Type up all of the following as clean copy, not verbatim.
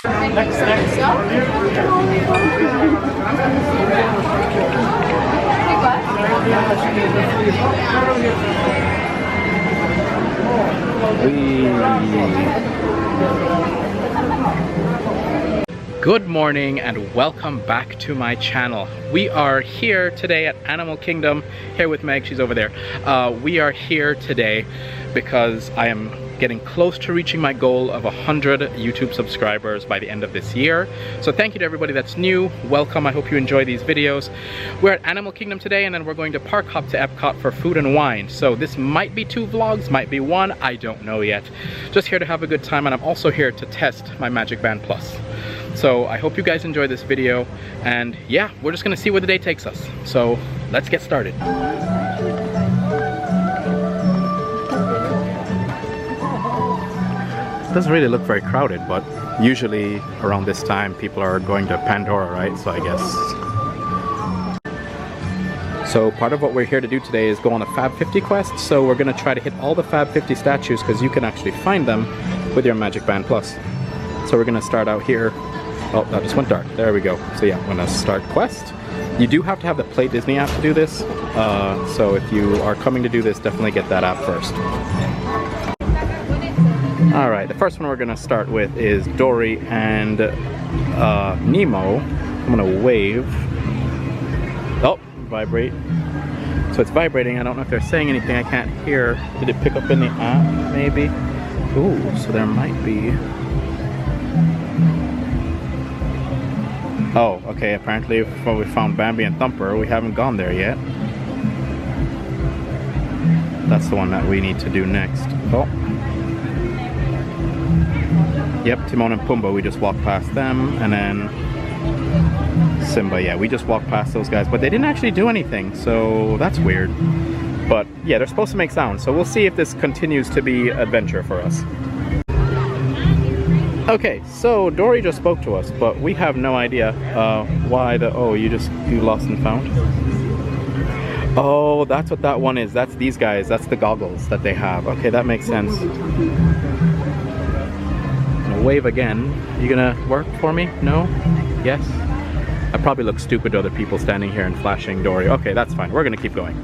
Good morning and welcome back to my channel. We are here today at Animal Kingdom, here with Meg, she's over there. We are here today because I am getting close to reaching my goal of 100 YouTube subscribers by the end of this year. So thank you to everybody that's new. Welcome, I hope you enjoy these videos. We're at Animal Kingdom today and then we're going to park hop to Epcot for food and wine. So this might be 2 vlogs, might be 1, I don't know yet. Just here to have a good time, and I'm also here to test my MagicBand Plus. So I hope you guys enjoy this video, and yeah, we're just gonna see where the day takes us. So let's get started. It doesn't really look very crowded, but usually around this time people are going to Pandora, right? So I guess. So part of what we're here to do today is go on a Fab 50 quest. So we're gonna try to hit all the Fab 50 statues because you can actually find them with your MagicBand Plus. So we're gonna start out here. Oh, that just went dark. There we go. So yeah, I'm gonna start quest. You do have to have the Play Disney app to do this. So if you are coming to do this, definitely get that app first. All right, the first one we're gonna start with is Dory and Nemo. I'm gonna wave. Oh, vibrate. So it's vibrating. I don't know if they're saying anything. I can't hear. Did it pick up in the app, maybe? Ooh, so there might be. Oh, okay, apparently we found Bambi and Thumper. We haven't gone there yet. That's the one that we need to do next. Oh. Yep, Timon and Pumbaa, we just walked past them, and then Simba, yeah, we just walked past those guys, but they didn't actually do anything, so that's weird. But yeah, they're supposed to make sound, so we'll see if this continues to be adventure for us. Okay, so Dory just spoke to us, but we have no idea why you lost and found? Oh, that's what that one is. That's these guys. That's the goggles that they have. Okay, that makes sense. I'm gonna wave again. You gonna work for me? No? Yes? I probably look stupid to other people standing here and flashing Dory. Okay, that's fine. We're gonna keep going.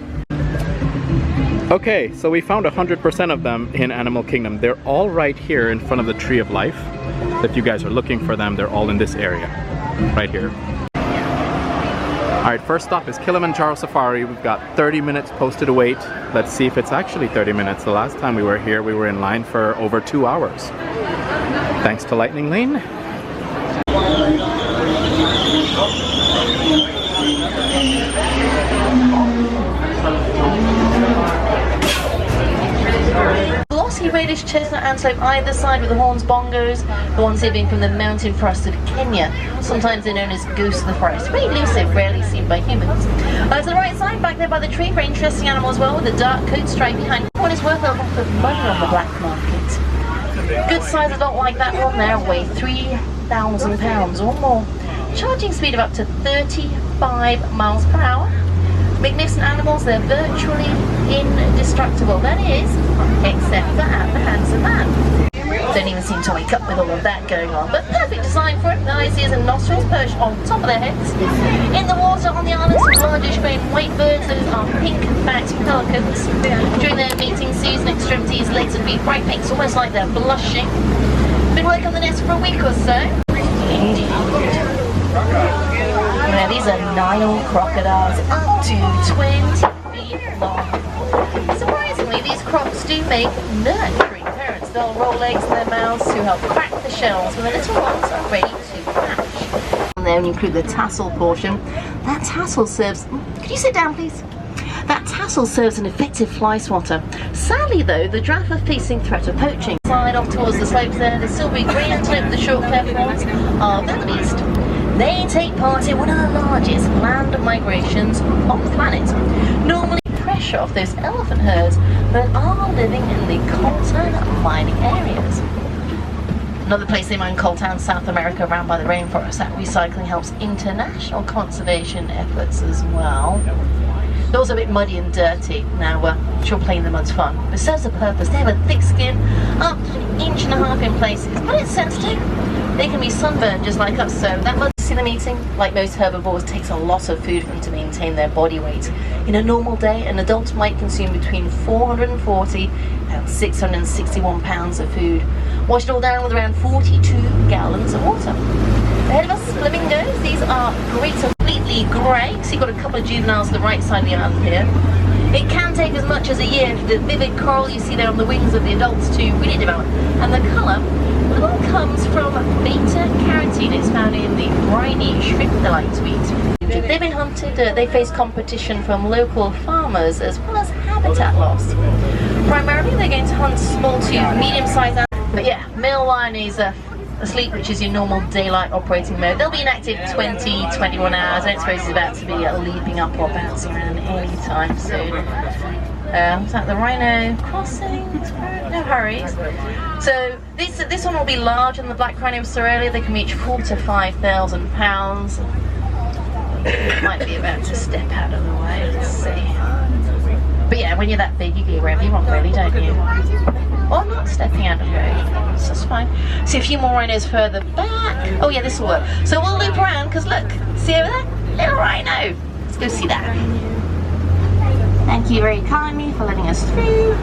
Okay, so we found 100% of them in Animal Kingdom. They're all right here in front of the Tree of Life. If you guys are looking for them, they're all in this area, right here. All right, first stop is Kilimanjaro Safari. We've got 30 minutes posted to wait. Let's see if it's actually 30 minutes. The last time we were here, we were in line for over 2 hours. Thanks to Lightning Lane. Glossy reddish chestnut antelope either side with the horns bongos, the ones here being from the mountain forest of Kenya. Sometimes they're known as ghosts of the forest. Very elusive, rarely seen by humans. To the right side, back there by the tree, very interesting animal as well, with a dark coat stripe behind. One is worth a lot of money on the black market. Good size adult like that one there weigh £3,000 or more. Charging speed of up to 35 miles per hour. Magnificent animals, they're virtually indestructible, that is, except for at the hands of man. Don't even seem to wake up with all of that going on, but perfect design for it. The eyes, ears and nostrils perched on top of their heads. In the water on the island, some largish grey and white birds, those are pink-backed pelicans. During their mating season, extremities, legs and feet bright pinks, almost like they're blushing. Been working on the nest for a week or so. Indeed. Now these are Nile crocodiles, up to 20 feet long. Surprisingly, these crocs do make nurturing parents. They'll roll eggs in their mouths to help crack the shells when the little ones are ready to hatch. And then include the tassel portion. That tassel serves... Could you sit down, please? That tassel serves an effective fly swatter. Sadly though, the giraffe are facing threat of poaching. Slide off towards the slopes there, the silvery grey antelope with the short cleft horns are wildebeest. They take part in one of the largest land migrations on the planet. Normally pressure off those elephant herds that are living in the coltan mining areas. Another place they mine coltan, South America, around by the rainforest. That recycling helps international conservation efforts as well. They're also a bit muddy and dirty. Now, I'm sure playing in the mud's fun, but it serves a purpose. They have a thick skin, up to 1.5 inches in places, but it's sensitive. they can be sunburned just like us. So that multi-cilium eating, like most herbivores, takes a lot of food for them to maintain their body weight. In a normal day, an adult might consume between 440 and 661 pounds of food. Wash it all down with around 42 gallons of water. Ahead of us, flamingos. These are great, completely grey. So you've got a couple of juveniles on the right side of the island here. It can take as much as a year for the vivid coral you see there on the wings of the adults to really develop. And the colour, it all comes from beta-carotene. It's found in the briny shrimp they like to eat. They've been hunted, they face competition from local farmers as well as habitat loss. Primarily they're going to hunt small to medium-sized animals. But yeah, male lion is asleep, which is your normal daylight operating mode. They'll be inactive 20-21 hours. I don't suppose he's about to be leaping up or bouncing around anytime soon. Is that the rhino crossing? No hurries. So this one will be large than the black Cranium They can reach 4,000 to 5,000 pounds. Might be about to step out of the way. Let's see. But yeah, when you're that big, you go wherever you want, really, don't you? Or not stepping out of the way. So that's fine. See a few more rhinos further back. Oh yeah, this will work. So we'll loop around, because look, see over there? Little rhino. Let's go see that. Thank you very kindly for letting us through.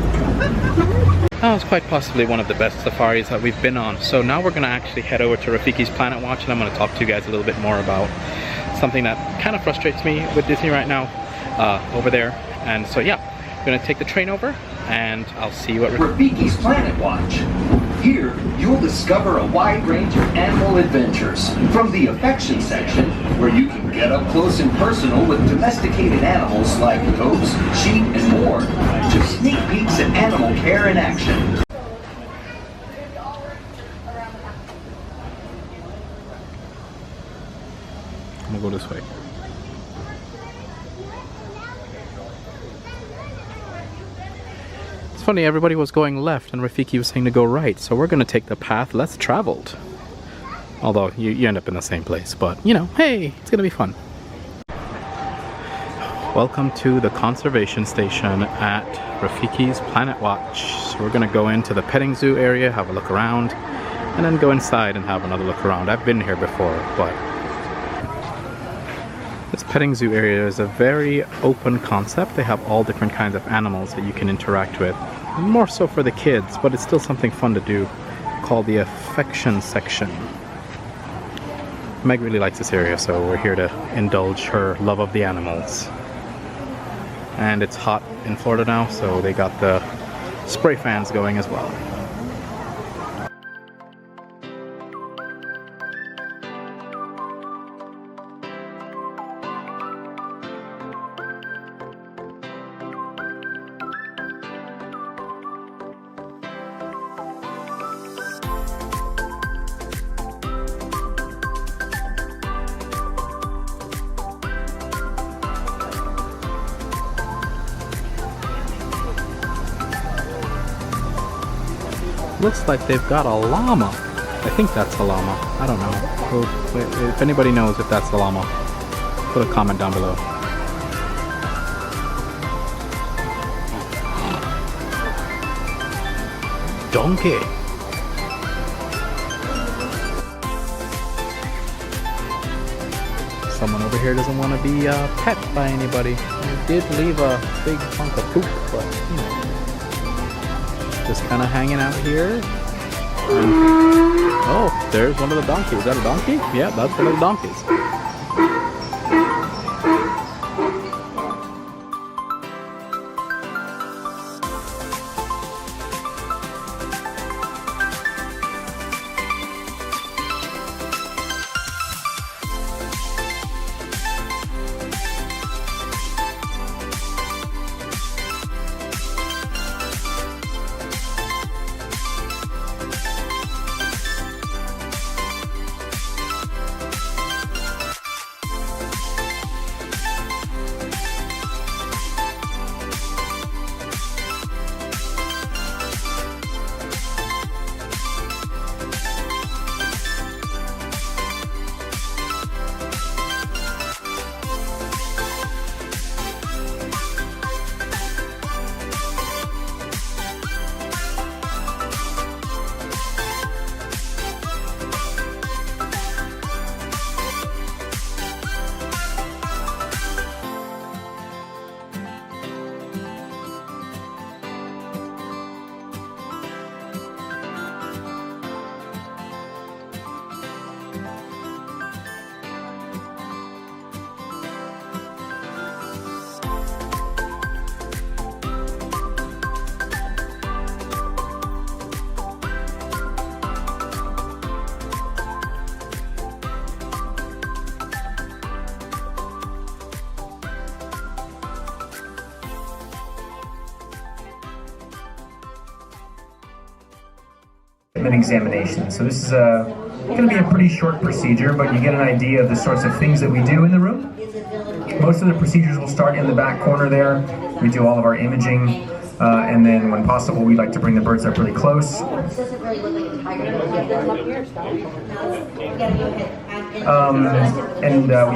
That was quite possibly one of the best safaris that we've been on. So now we're going to actually head over to Rafiki's Planet Watch, and I'm going to talk to you guys a little bit more about something that kind of frustrates me with Disney right now over there. And so yeah, I'm going to take the train over, and I'll see you at Rafiki's Planet Watch. Here, you'll discover a wide range of animal adventures, from the affection section, where you can get up close and personal with domesticated animals like goats, sheep, and more, to sneak peeks at animal care in action. I'm gonna go this way. It's funny, everybody was going left and Rafiki was saying to go right, so we're gonna take the path less traveled. Although you end up in the same place, but you know, hey, it's gonna be fun. Welcome to the conservation station at Rafiki's Planet Watch. So we're gonna go into the petting zoo area, have a look around, and then go inside and have another look around. I've been here before, but this petting zoo area is a very open concept. They have all different kinds of animals that you can interact with. More so for the kids, but it's still something fun to do, called the affection section. Meg really likes this area, so we're here to indulge her love of the animals. And it's hot in Florida now, so they got the spray fans going as well. Looks like they've got a llama. I think that's a llama. I don't know. If anybody knows if that's the llama, put a comment down below. Donkey. Someone over here doesn't want to be pet by anybody. They did leave a big chunk of poop, but you know. Just kind of hanging out here. Oh, there's one of the donkeys. Is that a donkey? Yeah, that's one of the donkeys. and then examination. So this is going to be a pretty short procedure, but you get an idea of the sorts of things that we do in the room. Most of the procedures will start in the back corner there. We do all of our imaging, and then when possible, we like to bring the birds up really close. We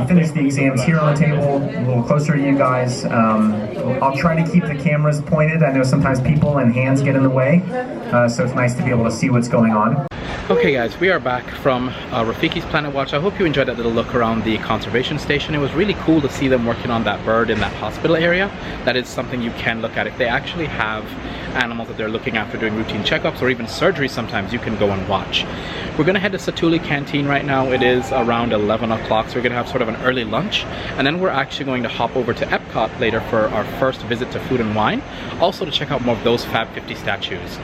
finish the exams here on the table, a little closer to you guys. I'll try to keep the cameras pointed. I know sometimes people and hands get in the way, so it's nice to be able to see what's going on. Okay guys, we are back from Rafiki's Planet Watch. I hope you enjoyed that little look around the conservation station. It was really cool to see them working on that bird in that hospital area. That is something you can look at. If they actually have animals that they're looking after doing routine checkups or even surgery, sometimes you can go and watch. We're gonna head to Satuli Canteen right now. It is around 11 o'clock, so we're gonna have sort of an early lunch, and then we're actually going to hop over to Epcot later for our first visit to Food and Wine, also to check out more of those Fab 50 statues.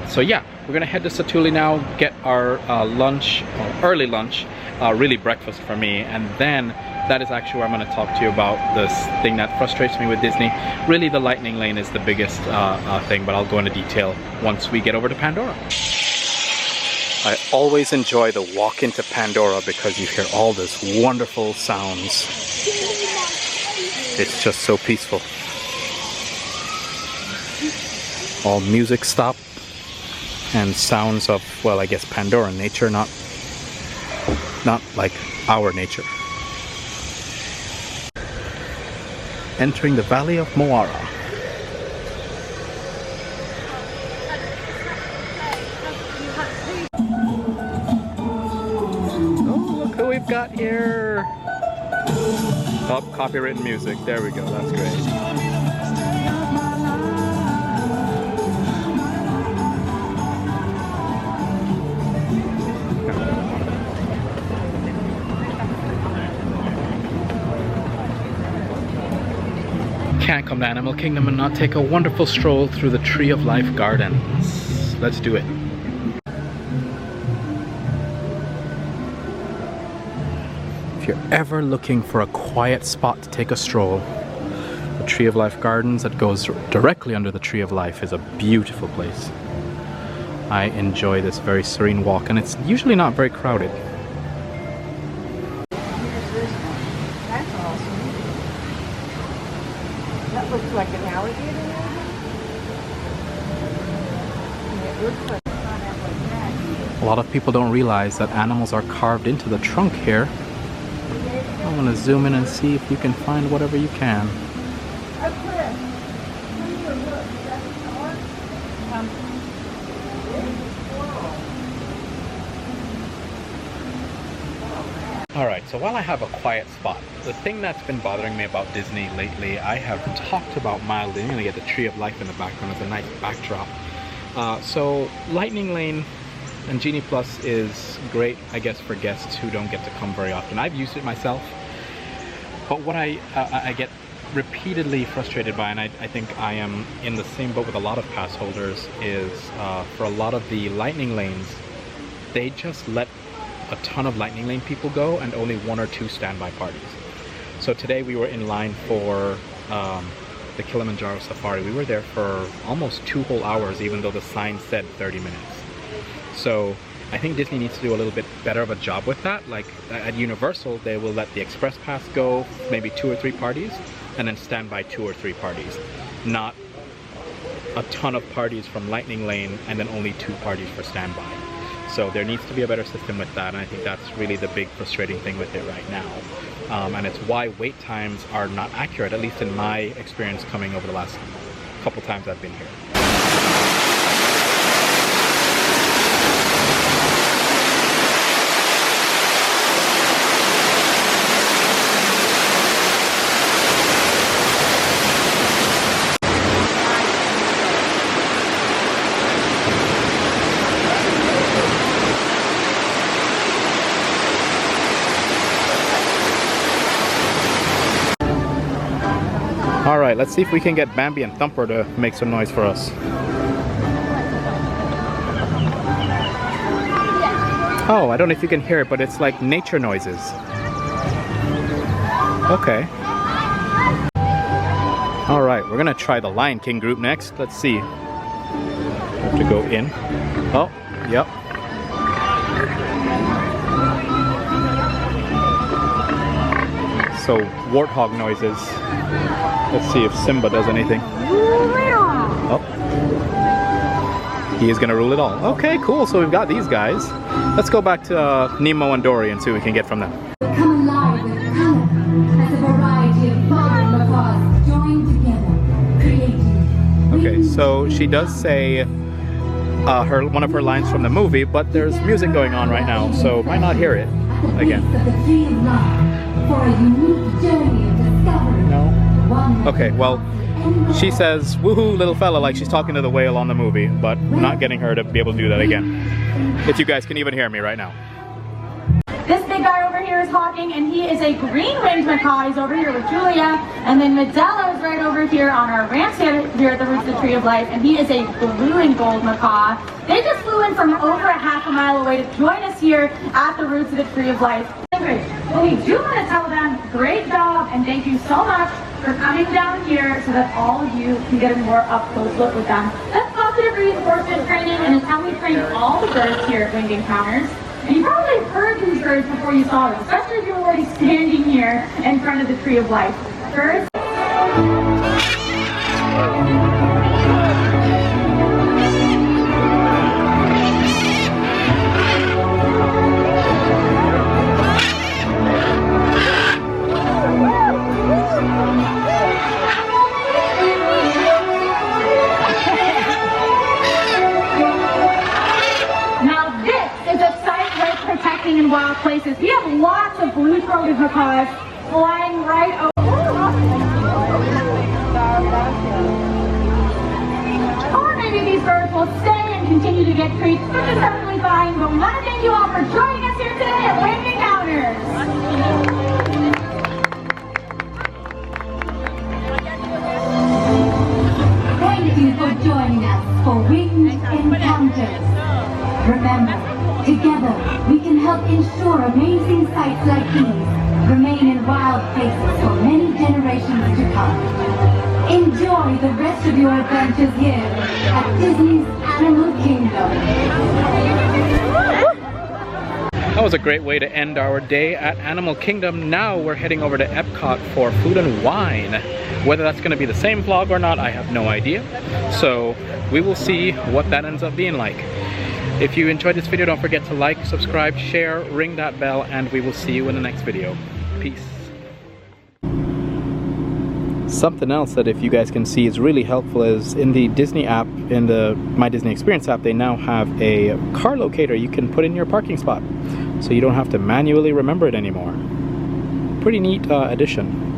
So yeah, we're gonna head to Satuli now, get our lunch, or early lunch, really breakfast for me, and then that is actually where I'm going to talk to you about this thing that frustrates me with Disney. Really, the lightning lane is the biggest thing, but I'll go into detail once we get over to Pandora. I always enjoy the walk into Pandora because you hear all this wonderful sounds. It's just so peaceful. All music stop and sounds of, well, I guess Pandoran nature, not like our nature. Entering the Valley of Moara. Oh, look who we've got here! Oh, copywritten music. There we go. That's great. Can't come to Animal Kingdom and not take a wonderful stroll through the Tree of Life Gardens. Let's do it. If you're ever looking for a quiet spot to take a stroll, the Tree of Life Gardens that goes directly under the Tree of Life is a beautiful place. I enjoy this very serene walk, and it's usually not very crowded. That looks like an alligator. A lot of people don't realize that animals are carved into the trunk here. I'm gonna zoom in and see if you can find whatever you can. Alright, so while I have a quiet spot, the thing that's been bothering me about Disney lately, I have talked about mildly. I'm gonna get the Tree of Life in the background as a nice backdrop. So Lightning Lane and Genie Plus is great, I guess, for guests who don't get to come very often. I've used it myself, but what I get repeatedly frustrated by, and I think I am in the same boat with a lot of pass holders, is for a lot of the Lightning Lanes, they just let a ton of Lightning Lane people go and only 1 or 2 standby parties. So today we were in line for the Kilimanjaro Safari. We were there for almost 2 whole hours, even though the sign said 30 minutes. So I think Disney needs to do a little bit better of a job with that. Like at Universal, they will let the Express Pass go maybe 2 or 3 parties and then stand by 2 or 3 parties. Not a ton of parties from Lightning Lane and then only 2 parties for standby. So there needs to be a better system with that, and I think that's really the big frustrating thing with it right now. And it's why wait times are not accurate, at least in my experience coming over the last couple times I've been here. Alright, let's see if we can get Bambi and Thumper to make some noise for us. Oh, I don't know if you can hear it, but it's like nature noises. Okay. Alright, we're gonna try the Lion King group next. Let's see. We have to go in. Oh, Yep. So, warthog noises. Let's see if Simba does anything. Oh. He is gonna rule it all. Okay, cool. So we've got these guys. Let's go back to Nemo and Dory and see what we can get from them. Come alive with color as a variety of modern macaws joined together, creating. Okay, so she does say one of her lines from the movie, but there's music going on right now, so might not hear it again. Of the tree of life for a unique journey of discovery. No. One Okay, well, she says, woohoo, little fella, like she's talking to the whale on the movie, but I'm not getting her to be able to do that again. If you guys can even hear me right now. This big guy over here is Hawking, and he is a green-winged macaw. He's over here with Julia. And then Medela is right over here on our ranch here at the roots of the Tree of Life, and he is a blue and gold macaw. They just flew in from over a half a mile away to join us here at the roots of the Tree of Life. Well, we do want to tell them, great job, and thank you so much for coming down here so that all of you can get a more up-close look with them. That's positive reinforcement training, and it's how we train all the birds here at Winged Encounters. And you probably heard these birds before you saw them, especially if you were already standing here in front of the Tree of Life. Birds. In wild places. We have lots of blue-throated macaws flying right over. Or maybe these birds will stay and continue to get treats, which is perfectly fine, but we want to thank you all for joining us here today at Winged Encounters. Thank you for joining us for Winged Encounters. Remember, together, we can help ensure amazing sights like these remain in wild places for many generations to come. Enjoy the rest of your adventures here at Disney's Animal Kingdom. That was a great way to end our day at Animal Kingdom. Now we're heading over to Epcot for food and wine. Whether that's going to be the same vlog or not, I have no idea. So we will see what that ends up being like. If you enjoyed this video, don't forget to like, subscribe, share, ring that bell, and we will see you in the next video. Peace. Something else that if you guys can see is really helpful is in the Disney app, in the My Disney Experience app, they now have a car locator you can put in your parking spot. So you don't have to manually remember it anymore. Pretty neat addition.